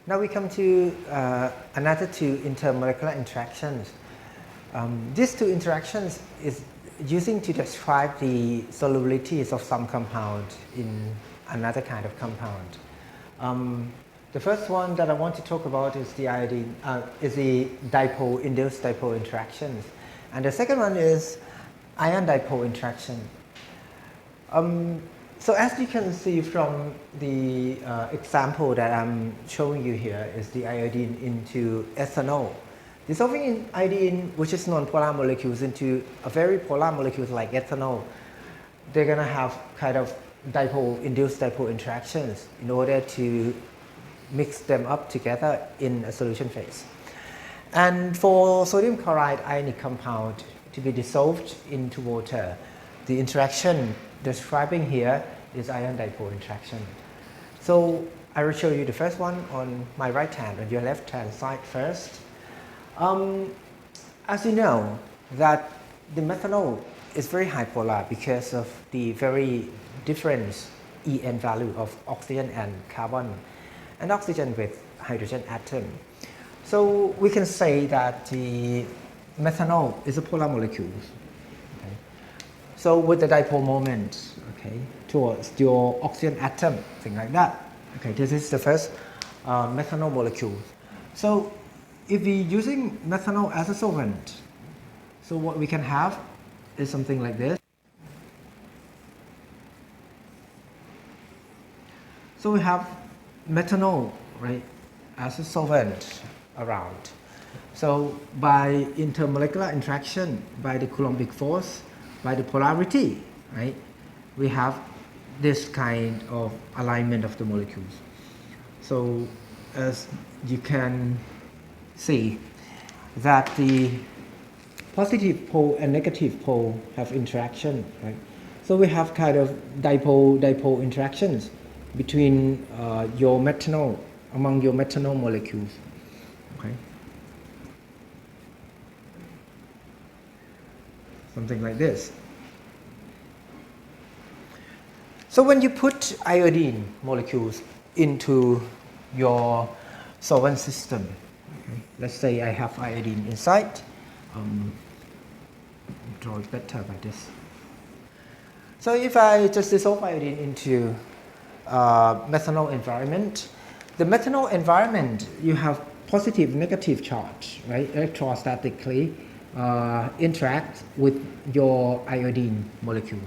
Now we come to another two intermolecular interactions. These two interactions is using to describe the solubilities of some compound in another kind of compound. The first one that I want to talk about is the dipole, induced dipole interactions, and the second one is ion dipole interaction. So as you can see from the example that I'm showing you here is the iodine into ethanol. Dissolving in iodine, which is non-polar molecules, into a very polar molecules like ethanol, they're going to have kind of induced dipole interactions in order to mix them up together in a solution phase. And for sodium chloride ionic compound to be dissolved into water, the interaction describing here is ion dipole interaction. So I will show you the first one on my right hand, on your left hand side first. As you know that the methanol is very high polar because of the very different En value of oxygen and carbon, and oxygen with hydrogen atom. So we can say that the methanol is a polar molecule. Okay. So with the dipole moment, okay, towards your oxygen atom, thing like that. Okay, this is the first methanol molecule. So if we're using methanol as a solvent, so what we can have is something like this. So we have methanol, right, as a solvent around. So by intermolecular interaction, by the Coulombic force, by the polarity, right, we have this kind of alignment of the molecules. So as you can see that the positive pole and negative pole have interaction, right? So we have kind of dipole interactions between your methanol, among your methanol molecules. Okay. Something like this. So when you put iodine molecules into your solvent system, okay, let's say I have iodine inside, draw it better by this. So if I just dissolve iodine into methanol environment, the methanol environment, you have positive, negative charge, right? Electrostatically interact with your iodine molecules.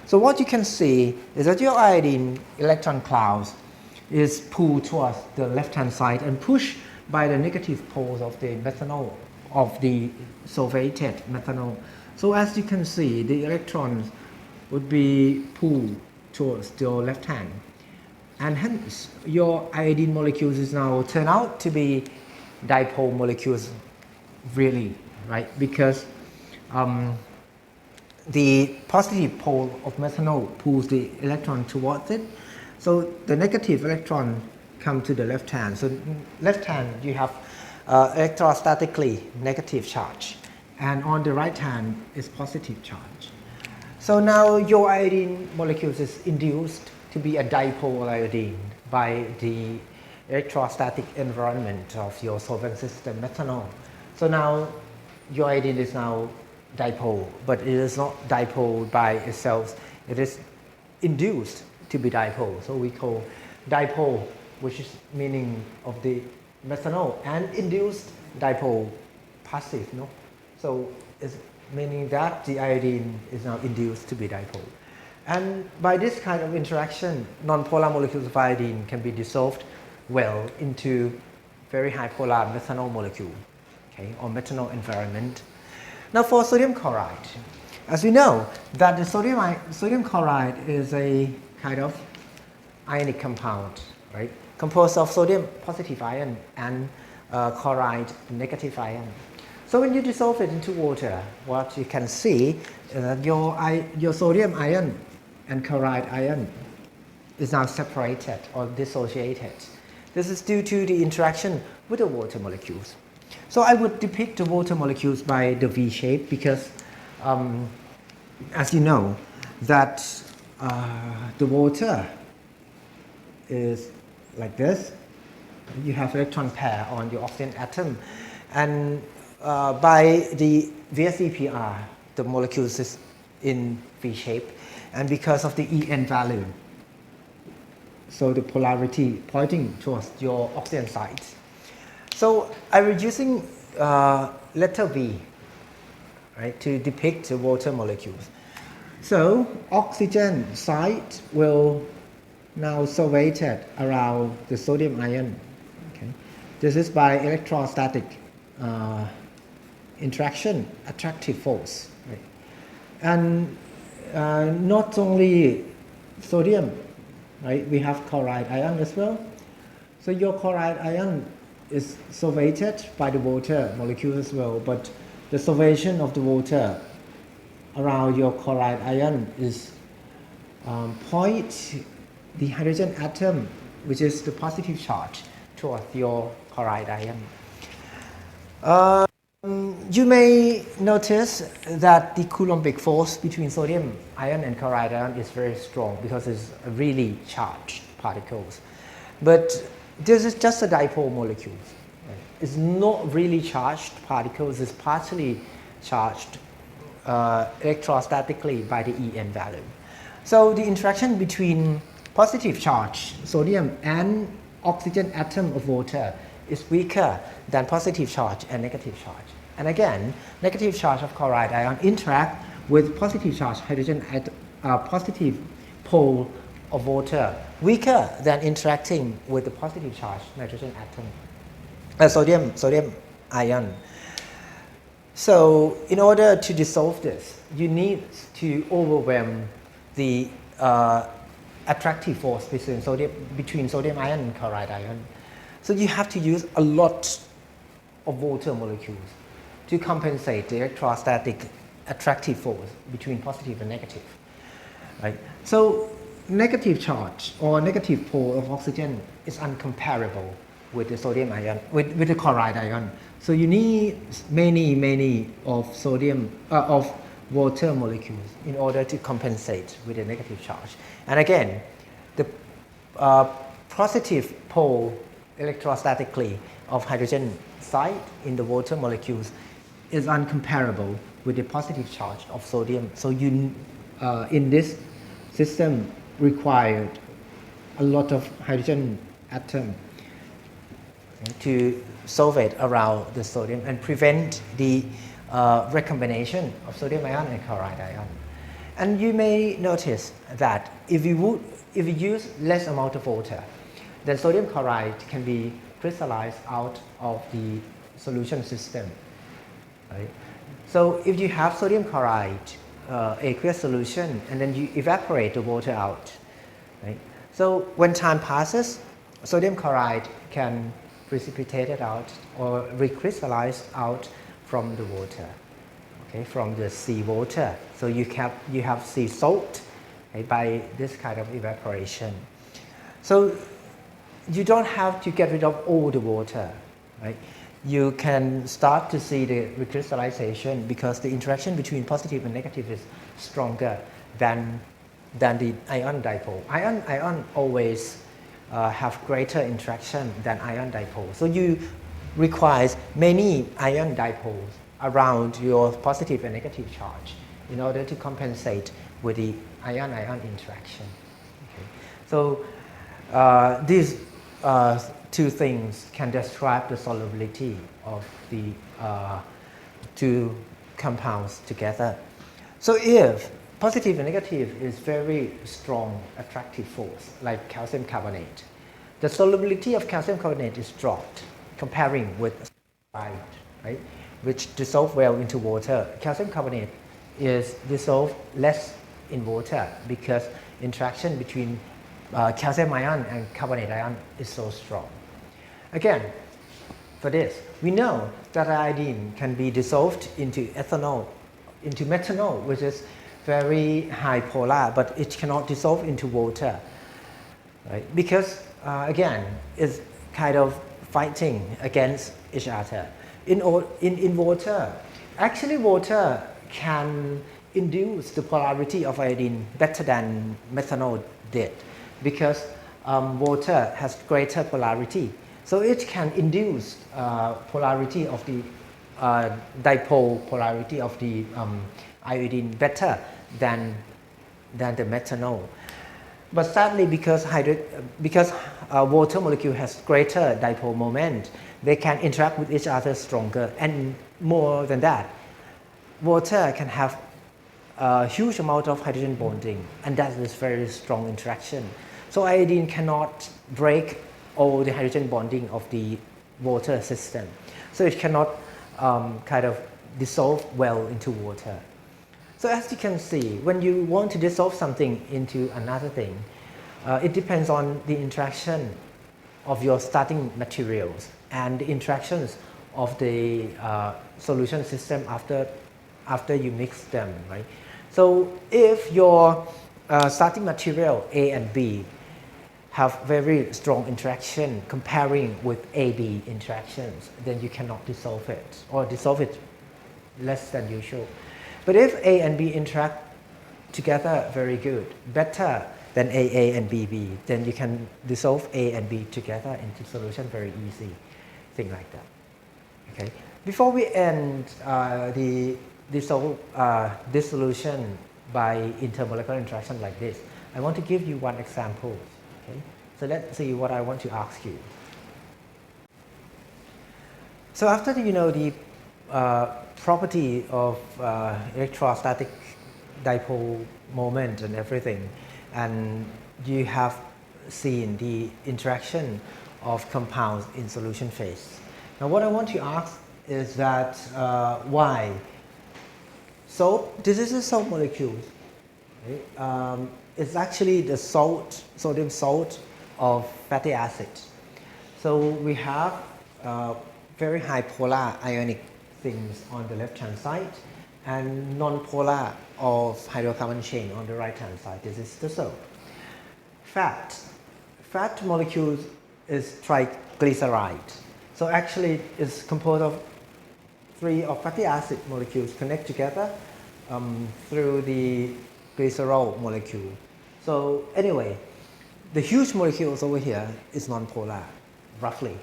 So what you can see is that your iodine electron clouds is pulled towards the left-hand side and pushed by the negative poles of the methanol, of the solvated methanol. So as you can see, the electrons would be pulled towards your left hand. And hence, your iodine molecules is now turn out to be dipole molecules, really, right? Because the positive pole of methanol pulls the electron towards it. So the negative electron come to the left hand. So left hand, you have electrostatically negative charge. And on the right hand is positive charge. So now your iodine molecules is induced to be a dipole iodine by the electrostatic environment of your solvent system, methanol. So now your iodine is now dipole, but it is not dipole by itself. It is induced to be dipole. So we call dipole, which is meaning of the methanol, and induced dipole passive, no? So it's meaning that the iodine is now induced to be dipole. And by this kind of interaction, non-polar molecules of iodine can be dissolved well into very high polar methanol molecule, okay, or methanol environment. Now for sodium chloride, as we know that the sodium chloride is a kind of ionic compound, right, composed of sodium positive ion and chloride negative ion. So when you dissolve it into water, what you can see is that your sodium ion and chloride ion is now separated or dissociated. This is due to the interaction with the water molecules. So I would depict the water molecules by the V shape because as you know that the water is like this, You have electron pair on your oxygen atom, and by the VSEPR, the molecules is in V shape, and because of the En value, so the polarity pointing towards your oxygen sites. So I was using letter V, right, to depict the water molecules. So oxygen site will now surveyed around the sodium ion. Okay. This is by electrostatic interaction, attractive force. Right. And not only sodium, right? We have chloride ion as well. So your chloride ion is surveyed by the water molecule as well, but the surveyation of the water around your chloride ion is point the hydrogen atom, which is the positive charge, towards your chloride ion. You may notice that the Coulombic force between sodium ion and chloride ion is very strong because it's really charged particles. But this is just a dipole molecule. It's not really charged particles, it's partially charged electrostatically by the En value. So the interaction between positive charge sodium and oxygen atom of water is weaker than positive charge and negative charge. And again, negative charge of chloride ion interact with positive charge hydrogen at positive pole of water, weaker than interacting with the positive charge nitrogen atom, sodium ion. So in order to dissolve this, you need to overwhelm the attractive force between sodium ion and chloride ion. So you have to use a lot of water molecules to compensate the electrostatic attractive force between positive and negative. Right? So negative charge or negative pole of oxygen is uncomparable with the sodium ion, with the chloride ion. So you need many of of water molecules in order to compensate with the negative charge. And again, the positive pole electrostatically of hydrogen site in the water molecules is uncomparable with the positive charge of sodium. So you, in this system, required a lot of hydrogen atom to solvate around the sodium and prevent the recombination of sodium ion and chloride ion. And you may notice that if you use less amount of water, then sodium chloride can be crystallized out of the solution system. Right? So if you have sodium chloride aqueous solution and then you evaporate the water out, right? So when time passes, sodium chloride can precipitate it out or recrystallize out from the water, okay, from the seawater. So you have sea salt, right, by this kind of evaporation. So you don't have to get rid of all the water, right? You can start to see the recrystallization because the interaction between positive and negative is stronger than the ion dipole. Ion always have greater interaction than ion dipole. So you require many ion dipoles around your positive and negative charge in order to compensate with the ion-ion interaction. Okay. So these two things can describe the solubility of the two compounds together. So if positive and negative is very strong attractive force, like calcium carbonate, the solubility of calcium carbonate is dropped comparing with chloride, right, which dissolve well into water. Calcium carbonate is dissolved less in water because interaction between calcium ion and carbonate ion is so strong. Again, for this, we know that iodine can be dissolved into ethanol, into methanol, which is very high polar, but it cannot dissolve into water, right? Because again, it's kind of fighting against each other. In water, actually water can induce the polarity of iodine better than methanol did because water has greater polarity. So it can induce polarity of the dipole polarity of the iodine better than the methanol. But sadly, because water molecule has greater dipole moment, they can interact with each other stronger. And more than that, water can have a huge amount of hydrogen bonding, and that is very strong interaction. So iodine cannot break all the hydrogen bonding of the water system. So it cannot kind of dissolve well into water. So as you can see, when you want to dissolve something into another thing, it depends on the interaction of your starting materials and the interactions of the solution system after you mix them, right? So if your starting material A and B have very strong interaction comparing with AB interactions, then you cannot dissolve it or dissolve it less than usual. But if A and B interact together very good, better than AA and BB, then you can dissolve A and B together into solution very easy, thing like that. Okay. Before we end this solution by intermolecular interaction like this, I want to give you one example. Okay. So let's see what I want to ask you. So after you know the property of electrostatic dipole moment and everything, and you have seen the interaction of compounds in solution phase. Now what I want to ask is that why soap, this is a soap molecule. Okay? It's actually the salt, sodium salt of fatty acid. So we have very high polar ionic things on the left hand side and non-polar of hydrocarbon chain on the right hand side. This is the soap. Fat molecules is triglyceride. So actually it's composed of 3 of fatty acid molecules connect together through the glycerol molecule. So anyway, the huge molecules over here is non-polar, roughly,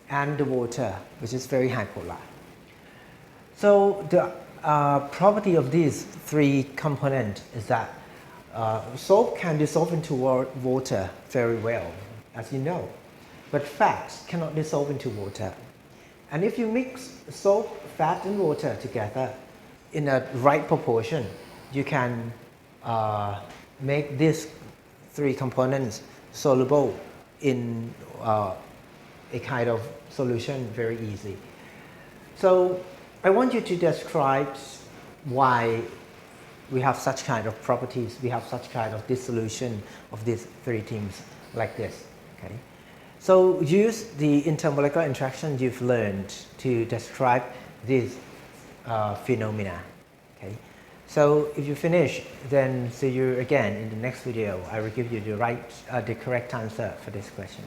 and the water, which is very high polar. So the property of these 3 components is that soap can dissolve into water very well, as you know, but fats cannot dissolve into water. And if you mix soap, fat, and water together in a right proportion, you can make these 3 components soluble in a kind of solution very easy. So I want you to describe why we have such kind of properties, we have such kind of dissolution of these 3 things like this. Okay? So use the intermolecular interaction you've learned to describe these phenomena. Okay? So if you finish, then see you again in the next video. I will give you the correct answer for this question.